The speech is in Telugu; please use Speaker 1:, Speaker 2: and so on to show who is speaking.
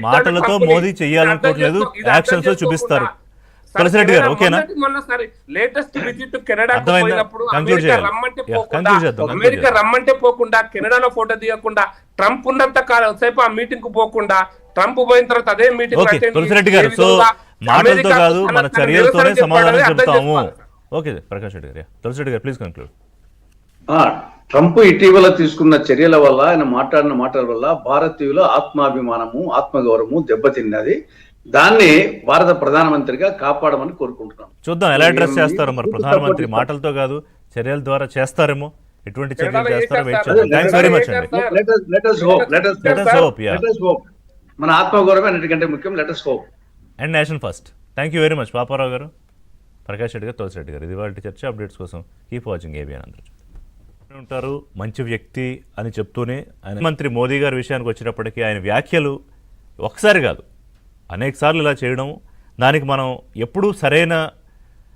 Speaker 1: మాటలతో మోదీ చెయ్యాలనుకోవట్లేదు, యాక్షన్స్ లో చూపిస్తారు. తులసిరెడ్డి గారు ఓకేనా?
Speaker 2: లేటెస్ట్ విజిట్ కెనడాకు
Speaker 1: అర్థమైందా?
Speaker 2: పోయినప్పుడు
Speaker 1: కంక్లూడ్
Speaker 2: అమెరికా
Speaker 1: చేయాలి.
Speaker 2: రమ్మంటే
Speaker 1: Yeah,
Speaker 2: పోకుండా,
Speaker 1: conclude చేద్దాం, conclude
Speaker 2: అమెరికా రమ్మంటే పోకుండా, కెనడాలో ఫోటో దిగకుండా, ట్రంప్ ఉన్నంత కాలం సేపు ఆ మీటింగ్ కు పోకుండా, ట్రంప్ పోయిన తర్వాత అదే మీటింగ్
Speaker 1: ఓకే తులసిరెడ్డి గారు, సో మాటలతో కాదు మన చర్యలతోనే సమాధానం చెప్తాము. ఓకే ప్రకాష్ రెడ్డి గారు, తులసిరెడ్డి గారు ప్లీజ్ కంక్లూడ్.
Speaker 3: ట్రంప్ ఇటీవల తీసుకున్న చర్యల వల్ల, ఆయన మాట్లాడిన మాటల వల్ల భారతీయుల ఆత్మాభిమానము, ఆత్మగౌరవము దెబ్బతిన్నది. దాన్ని భారత ప్రధానమంత్రిగా కాపాడమని కోరుకుంటున్నాం.
Speaker 1: చూద్దాం ఎలా అడ్రస్ చేస్తారో మరి ప్రధానమంత్రి. మాటలతో కాదు చర్యల ద్వారా చేస్తారేమో. ఎటువంటి చర్యలు చేస్తారో వెయిట్ చేద్దాం. థాంక్స్ వెరీ మచ్ అండి. Let us hope, yeah.
Speaker 3: మన ఆత్మగౌరవం అన్నిటికంటే ముఖ్యం. Let us hope
Speaker 1: and nation first. Thank you very much Paparao గారు, ప్రకాష్ రెడ్డి గారు, తులసిరెడ్డి గారు. ఇది వాళ్ళ చర్చ. అప్డేట్స్ కోసం కీప్ వాచింగ్ ఏబిఎన్. అందరూ ఉంటారు మంచి వ్యక్తి అని చెప్తూనే ఆయన మంత్రి మోదీ గారి విషయానికి వచ్చినప్పటికీ ఆయన వ్యాఖ్యలు ఒకసారి కాదు అనేక సార్లు ఇలా చేయడం, దానికి మనం ఎప్పుడూ సరైన